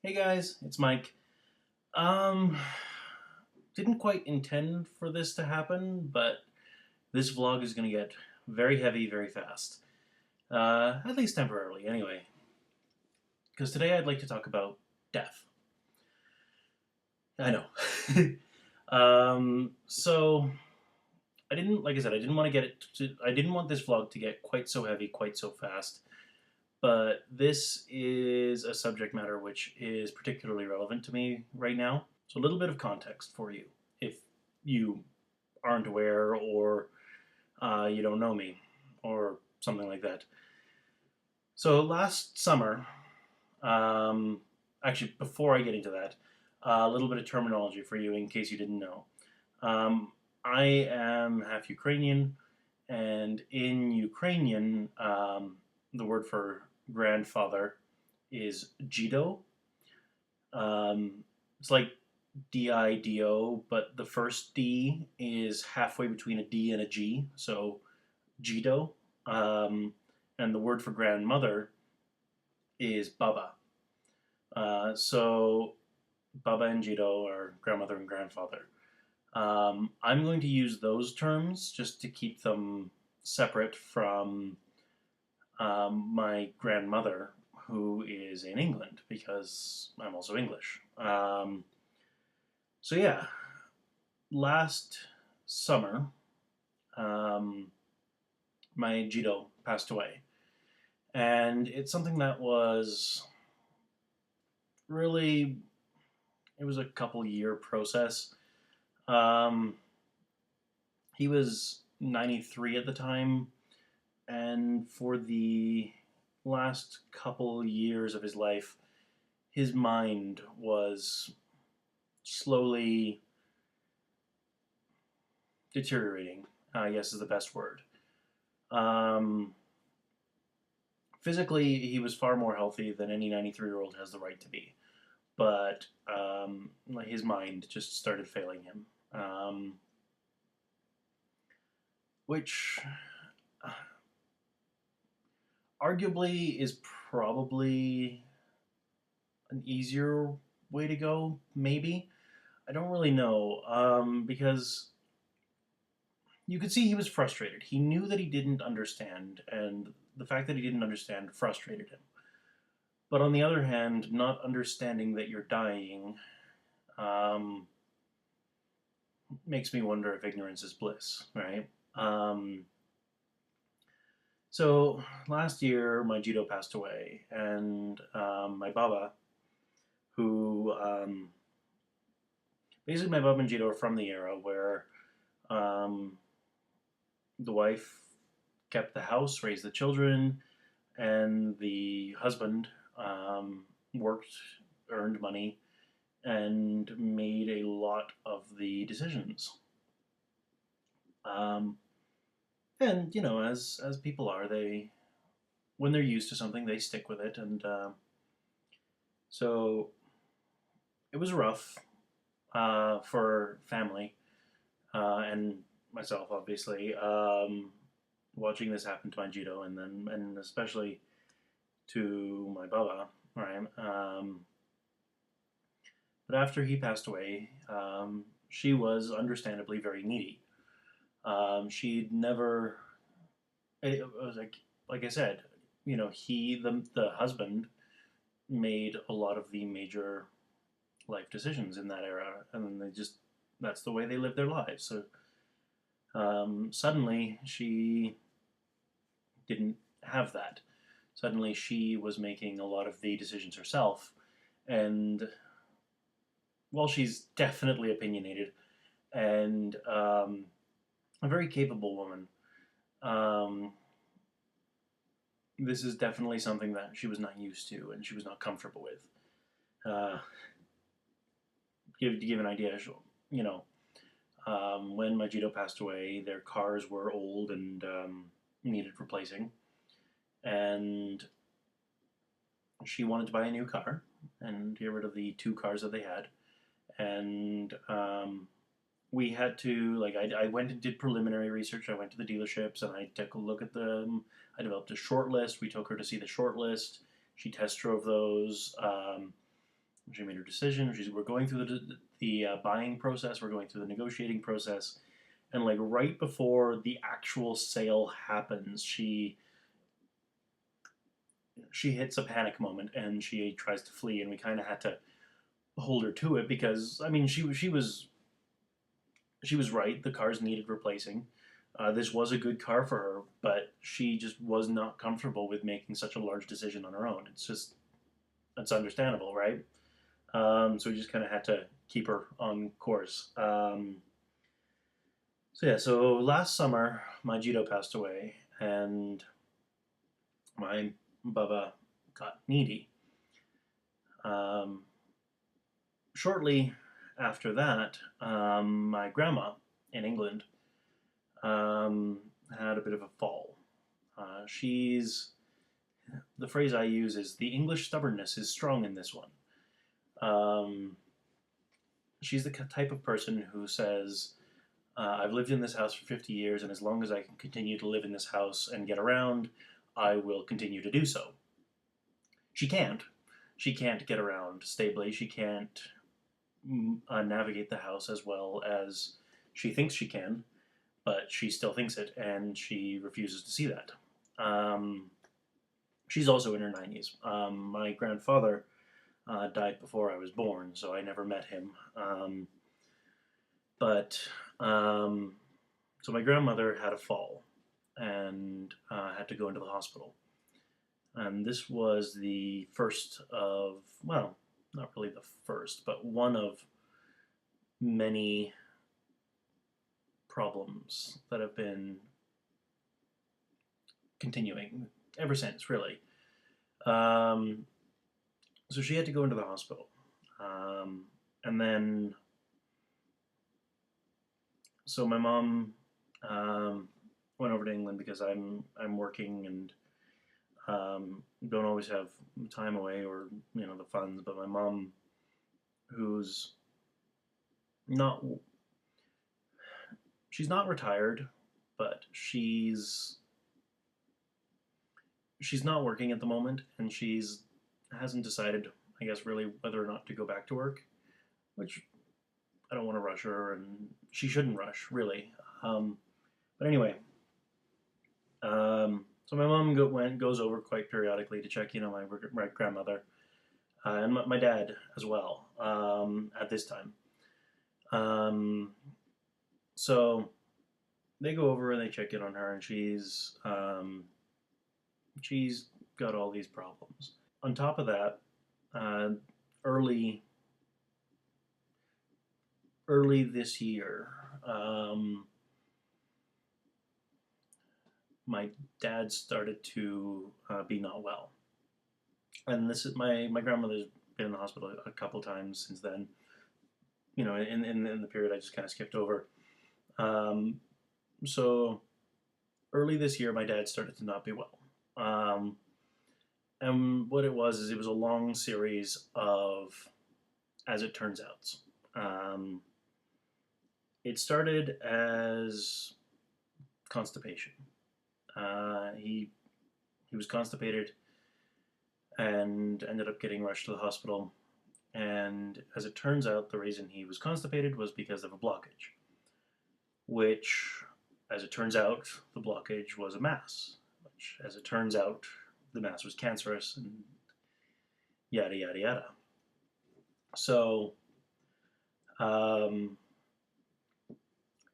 Hey guys, it's Mike. Um, didn't quite intend for this to happen, but this vlog is gonna get very heavy very fast. At least temporarily, anyway. Because today I'd like to talk about death. I know. So I didn't, like I said, I didn't want to get it. I didn't want this vlog to get quite so heavy, quite so fast. But this is a subject matter which is particularly relevant to me right now. So a little bit of context for you, if you aren't aware or you don't know me or something like that. So last summer, um, actually before I get into that, a little bit of terminology for you in case you didn't know. Um, I am half Ukrainian, and in Ukrainian, the word for grandfather is Jido. It's like Dido, but the first D is halfway between a D and a G, so Jido. Um, and the word for grandmother is Baba. So Baba and Jido are grandmother and grandfather. I'm going to use those terms just to keep them separate from my grandmother, who is in England, because I'm also English. So yeah, last summer, um, my Jido passed away, and it's something that was really it was a couple year process. Um, he was 93 at the time, and for the last couple years of his life, his mind was slowly deteriorating, I guess is the best word. Um, Physically, he was far more healthy than any 93-year-old has the right to be. But his mind just started failing him. Which arguably is probably an easier way to go, maybe. I don't really know, because you could see he was frustrated. He knew that he didn't understand, and the fact that he didn't understand frustrated him. But on the other hand, not understanding that you're dying um, makes me wonder if ignorance is bliss, right? So last year, my Jido passed away, and my Baba, who basically my Baba and Jido are from the era where um, the wife kept the house, raised the children, and the husband worked, earned money, and made a lot of the decisions. Um, and you know, as people are, they when they're used to something, they stick with it, and so it was rough for family and myself, obviously, watching this happen to my Jido, and especially to my Baba, right? But after he passed away, she was understandably very needy. She'd never. It was like I said, you know, the husband made a lot of the major life decisions in that era, and they just that's the way they lived their lives. So suddenly she didn't have that. Suddenly she was making a lot of the decisions herself, and while she's definitely opinionated and a very capable woman, um, this is definitely something that she was not used to and she was not comfortable with. Uh, to give an idea, you know, when Majito passed away, their cars were old and needed replacing, and she wanted to buy a new car and get rid of the two cars that they had. And we had to I went and did preliminary research. I went to the dealerships and I took a look at them. I developed a short list. We took her to see the short list. She test drove those. She made her decision. We're going through the buying process. We're going through the negotiating process, and like right before the actual sale happens, she hits a panic moment and she tries to flee, and we kind of had to hold her to it because I mean she was right. The cars needed replacing. This was a good car for her, but she just was not comfortable with making such a large decision on her own. It's understandable, right? So we just kind of had to keep her on course. So yeah, so last summer my Jito passed away, and my Bubba got needy. Um, Shortly after that, my grandma in England um, had a bit of a fall. She's the phrase I use is the English stubbornness is strong in this one. Um, she's the type of person who says, I've lived in this house for 50 years, and as long as I can continue to live in this house and get around, I will continue to do so. She can't. She can't get around stably. She can't navigate the house as well as she thinks she can, but she still thinks it, and she refuses to see that. Um, she's also in her 90s. My grandfather died before I was born, so I never met him. But so my grandmother had a fall and had to go into the hospital. And this was the first of, well, not really the first, but one of many problems that have been continuing ever since, really. Um, so she had to go into the hospital. And then, so my mom went over to England because I'm working and don't always have time away or the funds. But my mom, who's not she's not retired, but she's not working at the moment, and she's hasn't decided, I guess, really whether or not to go back to work, which I don't want to rush her, and she shouldn't rush, really. But anyway, so my mom goes over quite periodically to check, my grandmother, and my dad as well, at this time. So they go over and they check in on her, and she's got all these problems. On top of that, uh, early early this year, my dad started to be not well, and this is my grandmother's been in the hospital a couple times since then. In the period I just kind of skipped over. Um, so early this year, my dad started to not be well. And what it was is it was a long series of, as it turns out. It started as constipation. He was constipated and ended up getting rushed to the hospital. And as it turns out, the reason he was constipated was because of a blockage, which, as it turns out, the blockage was a mass, which, as it turns out, the mass was cancerous, and yada, yada, yada. So,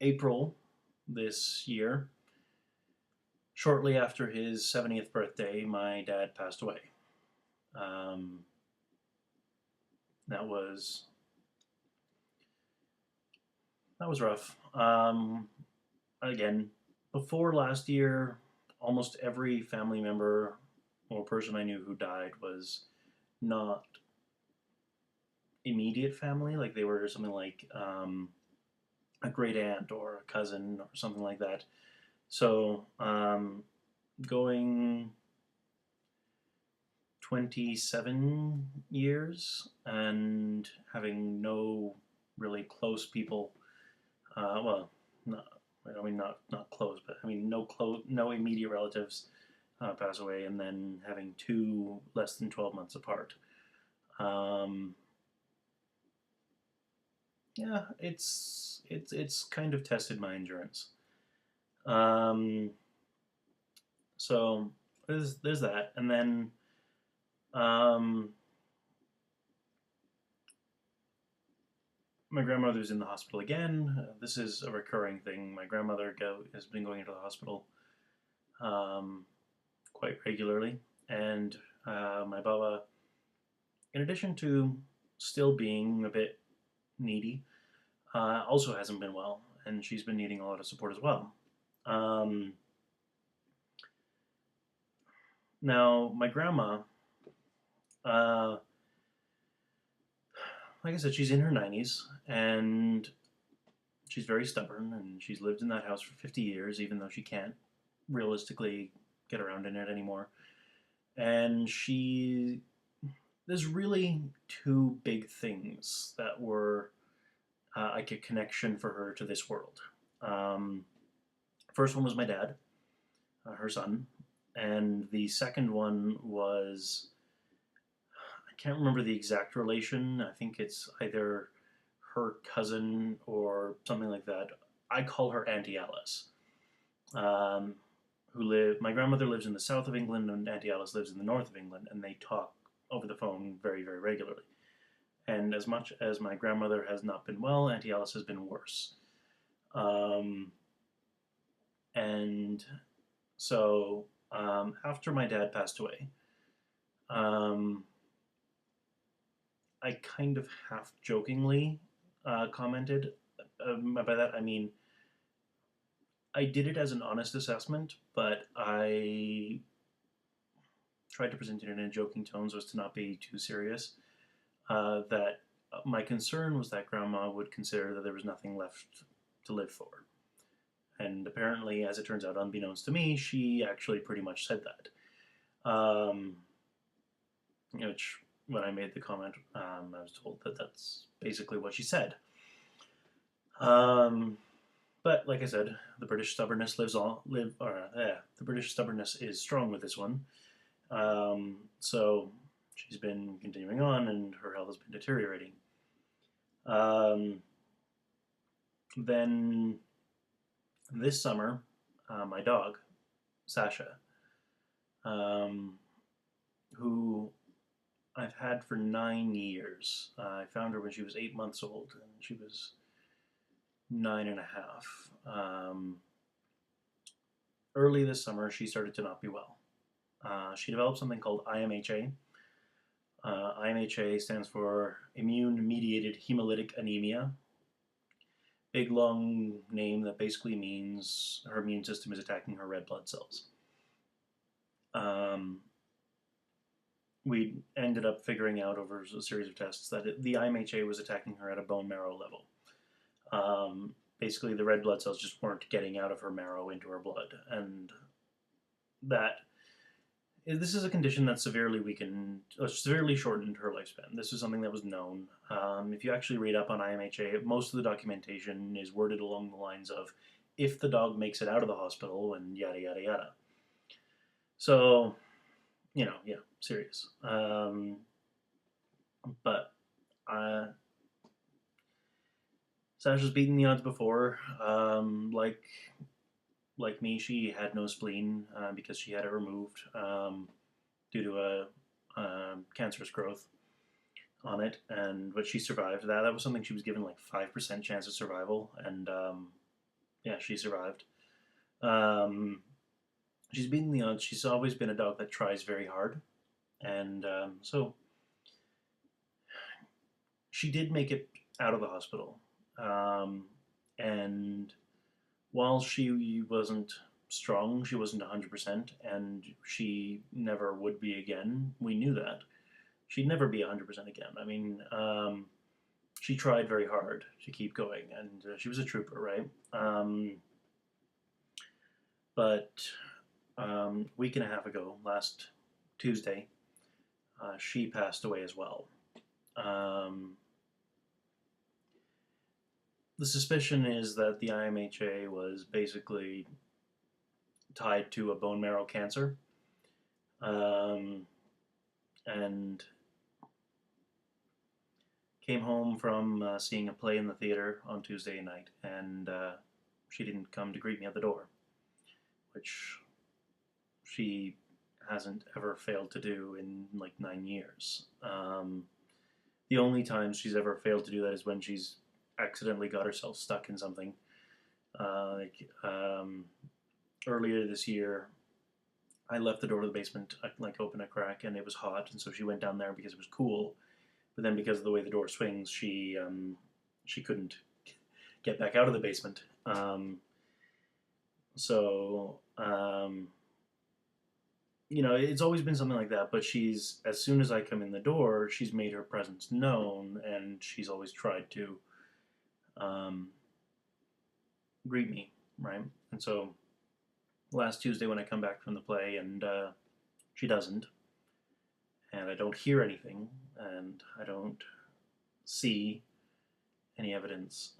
April this year, shortly after his 70th birthday, my dad passed away. That was rough. Again, before last year, almost every family member or person I knew who died was not immediate family. Like they were something like a great aunt or a cousin or something like that. So going 27 years and having no really close people. Well, not, I mean not close, but I mean no immediate relatives pass away, and then having two less than 12 months apart. yeah, it's kind of tested my endurance. Um, so there's that, and then um, my grandmother's in the hospital again. This is a recurring thing. My grandmother has been going into the hospital um, quite regularly, and my baba, in addition to still being a bit needy, also hasn't been well, and she's been needing a lot of support as well. Um, Now, my grandma, uh, like I said, she's in her 90s, and she's very stubborn, and she's lived in that house for 50 years, even though she can't realistically get around in it anymore. And there's really two big things that were like a connection for her to this world. Um, First one was my dad, her son, and the second one was, I can't remember the exact relation. I think it's either her cousin or something like that. I call her Auntie Alice. Um, my grandmother lives in the south of England and Auntie Alice lives in the north of England, and they talk over the phone very, very regularly. And as much as my grandmother has not been well, Auntie Alice has been worse. Um, and so after my dad passed away, um, I kind of half jokingly commented. By that I mean I did it as an honest assessment, but I tried to present it in a joking tone so as to not be too serious. That my concern was that Grandma would consider that there was nothing left to live for. And apparently, as it turns out, unbeknownst to me, she actually pretty much said that. Which, when I made the comment, I was told that that's basically what she said. But like I said, the British stubbornness the British stubbornness is strong with this one. So she's been continuing on, and her health has been deteriorating. Um, then this summer, my dog, Sasha, um, who I've had for 9 years. I found her when she was 8 months old, and she was 9.5. Early this summer, she started to not be well. She developed something called IMHA. IMHA stands for Immune Mediated Hemolytic Anemia. Big long name that basically means her immune system is attacking her red blood cells. We ended up figuring out over a series of tests that the IMHA was attacking her at a bone marrow level. Basically, the red blood cells just weren't getting out of her marrow into her blood, and this is a condition that severely weakened, severely shortened her lifespan. This is something that was known. If you actually read up on IMHA, most of the documentation is worded along the lines of, if the dog makes it out of the hospital, and yada, yada, yada. So, yeah, serious. But Sasha's beaten the odds before. Like me, she had no spleen because she had it removed due to a cancerous growth on it, but she survived that. That was something she was given like 5% chance of survival, and yeah, she survived. She's beaten the odds. She's always been a dog that tries very hard, and so she did make it out of the hospital. And while she wasn't strong, she wasn't 100%, and she never would be again. We knew that. She'd never be 100% again. I mean, she tried very hard to keep going, and she was a trooper, right? But a week and a half ago, last Tuesday, she passed away as well. The suspicion is that the IMHA was basically tied to a bone marrow cancer. And Came home from seeing a play in the theater on Tuesday night, and she didn't come to greet me at the door, which she hasn't ever failed to do in like 9 years. The only time she's ever failed to do that is when she's accidentally got herself stuck in something. Like earlier this year, I left the door to the basement like open a crack, and it was hot, and so she went down there because it was cool. But then because of the way the door swings, she couldn't get back out of the basement. So you know, it's always been something like that. But she's, as soon as I come in the door, she's made her presence known, and she's always tried to um, greet me, right? And so last Tuesday when I come back from the play, and she doesn't, and I don't hear anything, and I don't see any evidence.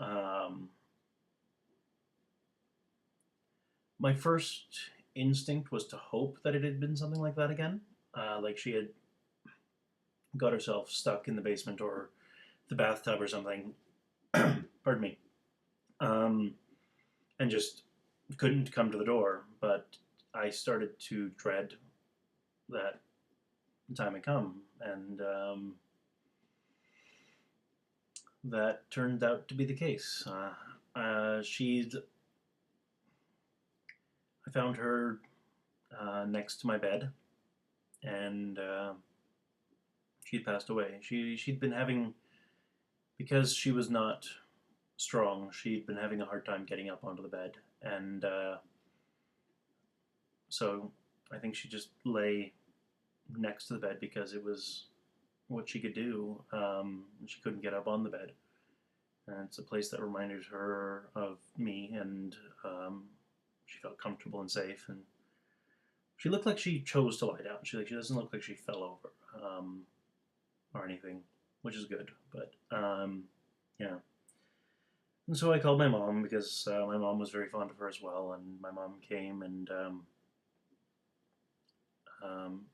My first instinct was to hope that it had been something like that again, like she had got herself stuck in the basement or the bathtub or something. Pardon me. And just couldn't come to the door. But I started to dread that the time had come, and that turned out to be the case. She's. I found her next to my bed, and she'd passed away. She'd been having, because she was not strong, she'd been having a hard time getting up onto the bed, and so I think she just lay next to the bed because it was what she could do. She couldn't get up on the bed, and it's a place that reminded her of me, and she felt comfortable and safe, and she looked like she chose to lie down. She doesn't look like she fell over or anything, which is good. But yeah. And so I called my mom because my mom was very fond of her as well, and my mom came and um,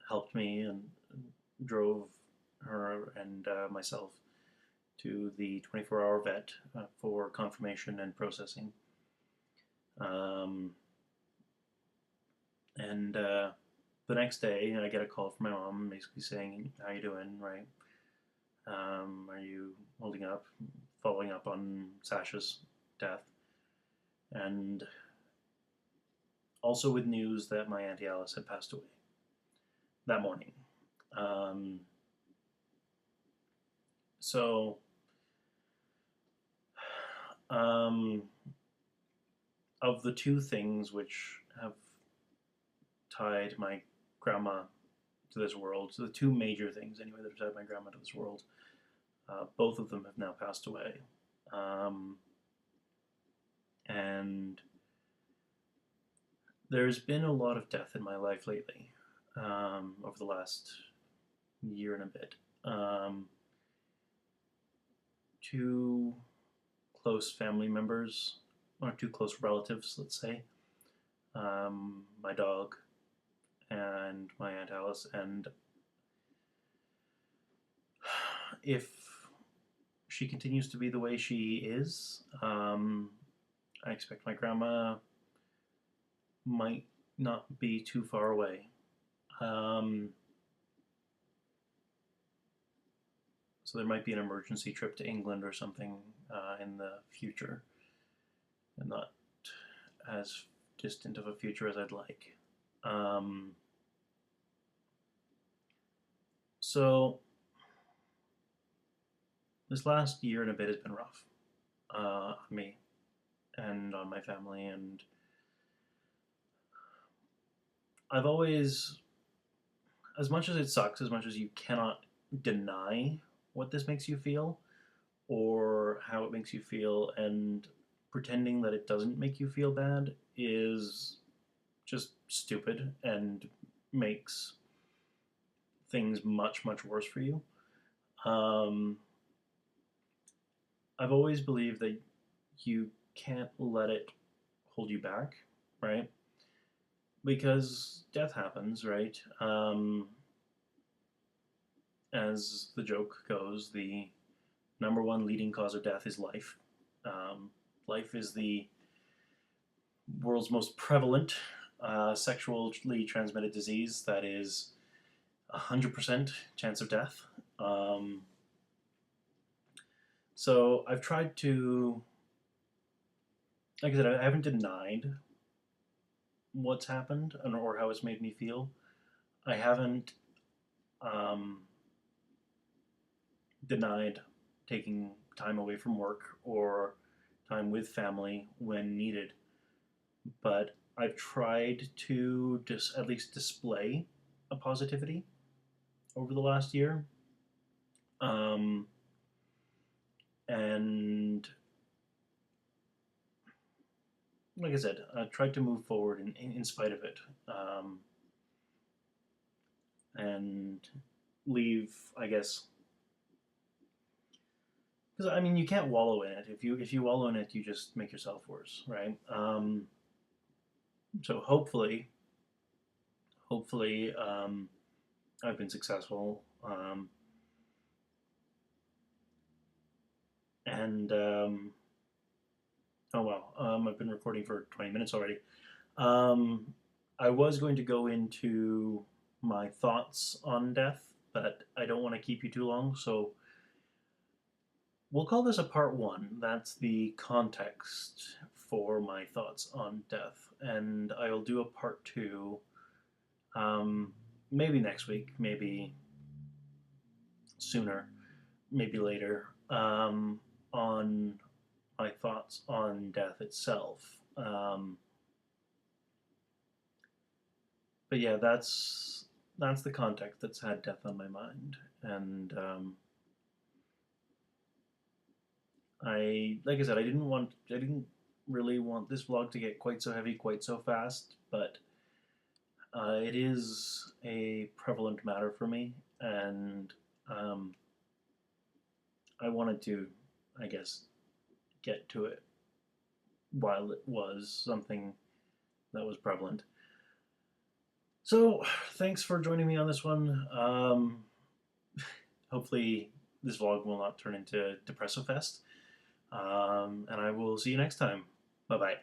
helped me and drove her and myself to the 24-hour vet for confirmation and processing. And the next day, I get a call from my mom basically saying, "How you doing, right? Are you holding up?" Following up on Sasha's death. And also with news that my Auntie Alice had passed away that morning. So, of the two things which have tied my grandma to this world, so the two major things anyway that have tied my grandma to this world, both of them have now passed away. And there's been a lot of death in my life lately, over the last year and a bit. Two close family members, or two close relatives, let's say, my dog and my Aunt Alice, and if she continues to be the way she is, I expect my grandma might not be too far away. So there might be an emergency trip to England or something in the future, and not as distant of a future as I'd like. So this last year and a bit has been rough on me and on my family, and I've always, as much as it sucks, as much as you cannot deny what this makes you feel or how it makes you feel, and pretending that it doesn't make you feel bad is just stupid and makes things much, much worse for you. I've always believed that you can't let it hold you back, right? Because death happens, right? as the joke goes, the number one leading cause of death is life. Life is the world's most prevalent sexually transmitted disease that is 100% chance of death. So I've tried to, like I said, I haven't denied what's happened or how it's made me feel. I haven't denied taking time away from work or time with family when needed, but I've tried to just at least display a positivity over the last year. And like I said, I tried to move forward in spite of it, and leave, I guess, because I mean you can't wallow in it. If you wallow in it, you just make yourself worse, right? So hopefully, I've been successful, and oh well, I've been recording for 20 minutes already. I was going to go into my thoughts on death, but I don't want to keep you too long, so we'll call this a part one. That's the context for my thoughts on death, and I'll do a part two, maybe next week, maybe sooner, maybe later, on my thoughts on death itself. But yeah, that's the context that's had death on my mind, and like I said, I didn't really want this vlog to get quite so heavy quite so fast, but it is a prevalent matter for me, and I wanted to, I guess, get to it while it was something that was prevalent. So, thanks for joining me on this one. Hopefully, this vlog will not turn into Depresso Fest. And I will see you next time. Bye bye.